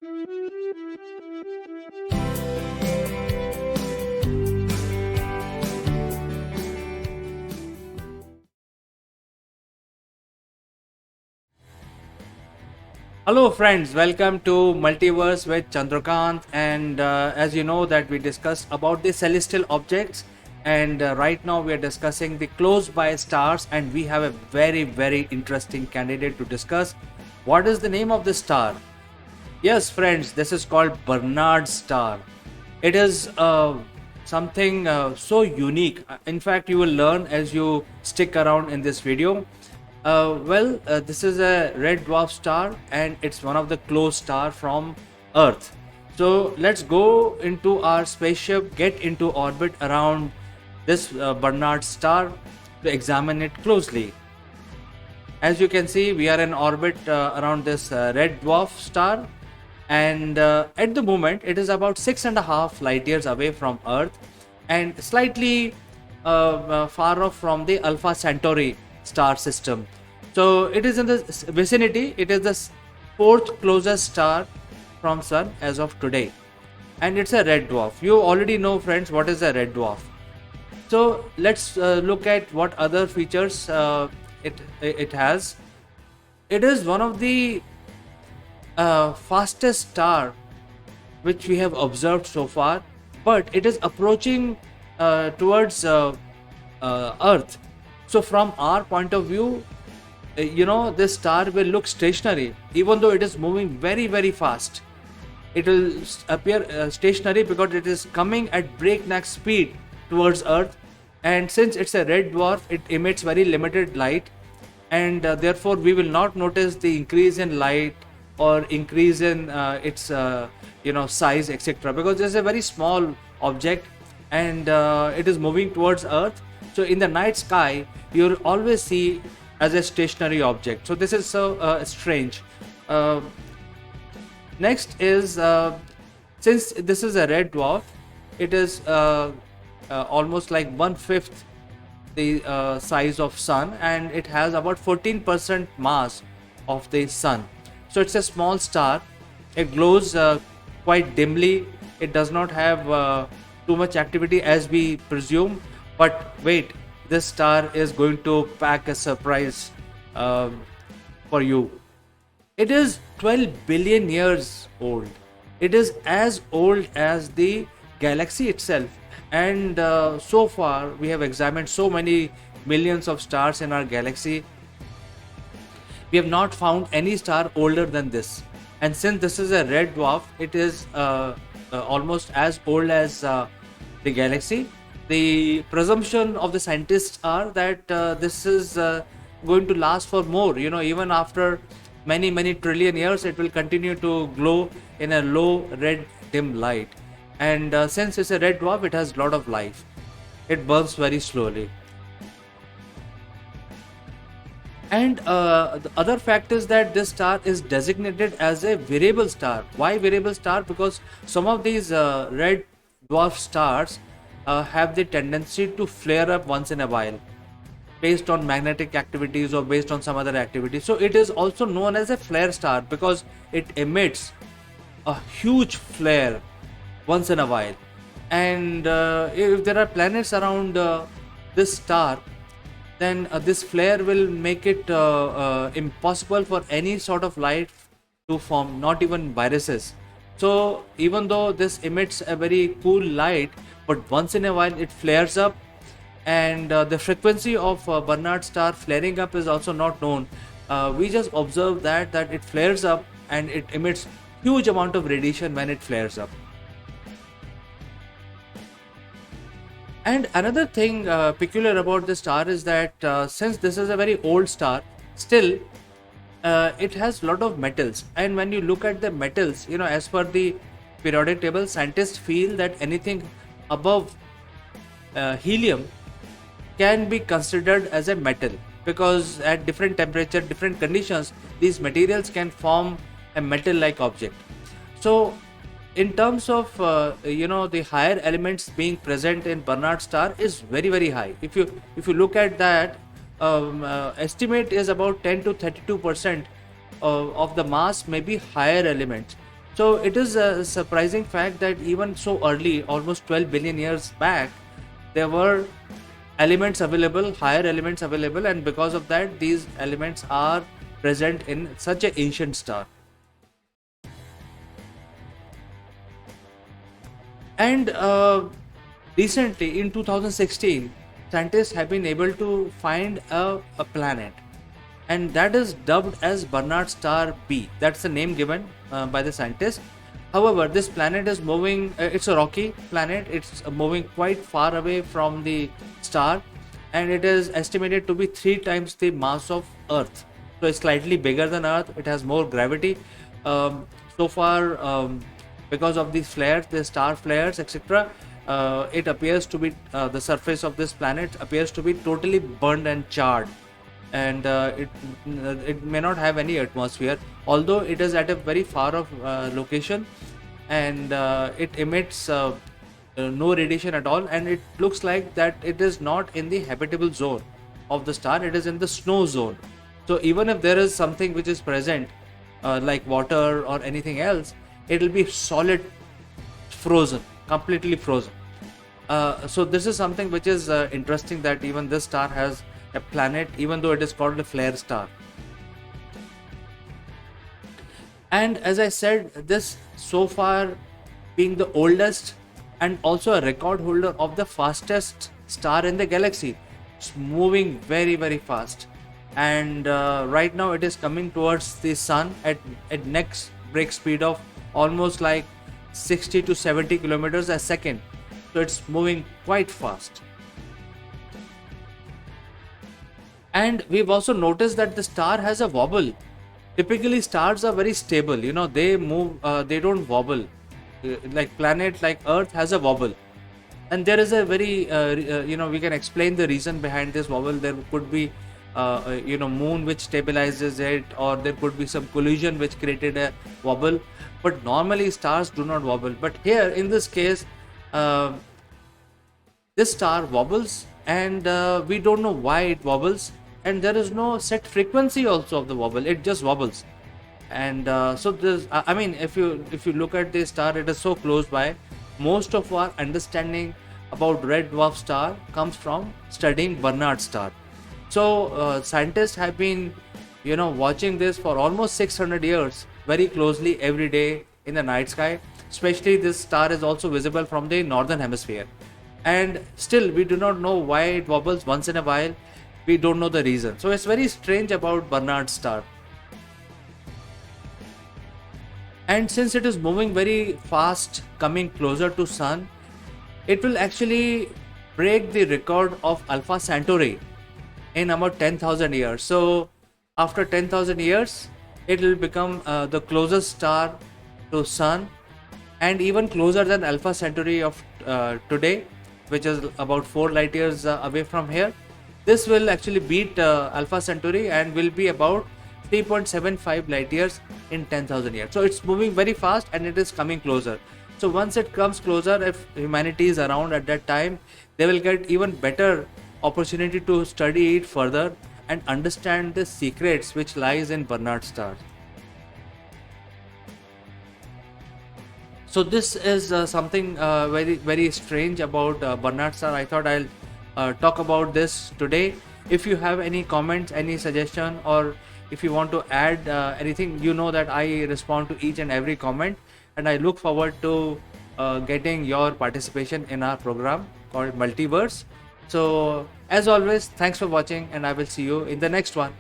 Hello friends, welcome to Multiverse with Chandra Kant. And as you know that we discussed about the celestial objects, and right now we are discussing the close by stars, and we have a very interesting candidate to discuss. What is the name of the star? Yes friends, this is called Barnard Star. It is something so unique. In fact, you will learn as you stick around in this video. This is a red dwarf star, and it's one of the close star from Earth. So let's go into our spaceship, get into orbit around this Barnard Star to examine it closely. As you can see, we are in orbit around this red dwarf star, and at the moment it is about 6.5 light years away from Earth, and slightly far off from the Alpha Centauri star system. So it is in the vicinity. It is the fourth closest star from Sun as of today, and it's a red dwarf. You already know, friends, what is a red dwarf. So let's look at what other features it has. It is one of the fastest star which we have observed so far, but it is approaching towards Earth. So from our point of view, this star will look stationary, even though it is moving very fast. It will appear stationary because it is coming at breakneck speed towards Earth, and since it's a red dwarf, it emits very limited light, and therefore we will not notice the increase in light or increase in its size, etc., because it's a very small object, and it is moving towards Earth. So in the night sky, you'll always see as a stationary object. So this is so strange. Next is, since this is a red dwarf, it is almost like 1/5 the size of Sun, and it has about 14% mass of the Sun. So it's a small star. It glows quite dimly. It does not have too much activity as we presume. But wait, this star is going to pack a surprise for you. It is 12 billion years old. It is as old as the galaxy itself. And so far, we have examined so many millions of stars in our galaxy. We have not found any star older than this. And since this is a red dwarf, it is almost as old as the galaxy. The presumption of the scientists are that this is going to last for more. Even after many trillion years, it will continue to glow in a low red dim light. And since it's a red dwarf, it has a lot of life. It burns very slowly. And the other fact is that this star is designated as a variable star. Why variable star? Because some of these red dwarf stars have the tendency to flare up once in a while based on magnetic activities or based on some other activity. So it is also known as a flare star because it emits a huge flare once in a while. And if there are planets around this star, then this flare will make it impossible for any sort of life to form, not even viruses. So even though this emits a very cool light, but once in a while it flares up, and the frequency of Barnard Star flaring up is also not known. We just observe that it flares up and it emits huge amount of radiation when it flares up. And another thing peculiar about this star is that since this is a very old star, still it has a lot of metals. And when you look at the metals, as per the periodic table, scientists feel that anything above helium can be considered as a metal, because at different temperature, different conditions, these materials can form a metal-like object. So in terms of the higher elements being present in Barnard Star is very high. If you look at that, estimate is about 10 to 32% of the mass may be higher elements. So it is a surprising fact that even so early, almost 12 billion years back, there were elements available, higher elements available, and because of that, these elements are present in such an ancient star. And recently, in 2016, scientists have been able to find a planet, and that is dubbed as Barnard Star B. That's the name given by the scientists. However, this planet is moving, it's a rocky planet, it's moving quite far away from the star, and it is estimated to be 3 times the mass of Earth. So it's slightly bigger than Earth, it has more gravity. So far, because of these flares, the star flares, etc., it appears to be the surface of this planet appears to be totally burned and charred, and it may not have any atmosphere, although it is at a very far off location, and it emits no radiation at all, and it looks like that it is not in the habitable zone of the star, it is in the snow zone. So even if there is something which is present, like water or anything else, it will be solid, frozen, completely frozen. So this is something which is interesting, that even this star has a planet, even though it is called a flare star. And as I said, this so far being the oldest and also a record holder of the fastest star in the galaxy. It's moving very, very fast. And right now it is coming towards the sun at next break speed of almost like 60 to 70 kilometers a second. So it's moving quite fast. And we've also noticed that the star has a wobble. Typically stars are very stable, they move, they don't wobble. Like planet like Earth has a wobble, and there is a very we can explain the reason behind this wobble. There could be moon which stabilizes it, or there could be some collision which created a wobble, but normally stars do not wobble. But here in this case, this star wobbles, and we don't know why it wobbles, and there is no set frequency also of the wobble, it just wobbles. And so this, I mean, if you look at this star, it is so close by. Most of our understanding about red dwarf star comes from studying Barnard Star. So scientists have been watching this for almost 600 years very closely every day in the night sky. Especially this star is also visible from the northern hemisphere, and still we do not know why it wobbles once in a while. We don't know the reason. So it's very strange about Barnard Star. And since it is moving very fast, coming closer to sun, it will actually break the record of Alpha Centauri in about 10,000 years. So after 10,000 years, it will become the closest star to sun, and even closer than Alpha Centauri of today, which is about 4 light years away from here. This will actually beat Alpha Centauri and will be about 3.75 light years in 10,000 years. So it's moving very fast and it is coming closer. So once it comes closer, if humanity is around at that time, they will get even better opportunity to study it further and understand the secrets which lies in Barnard Star. So this is something very, very strange about Barnard Star. I thought I'll talk about this today. If you have any comments, any suggestion, or if you want to add anything, that I respond to each and every comment, and I look forward to getting your participation in our program called Multiverse. So as always, thanks for watching, and I will see you in the next one.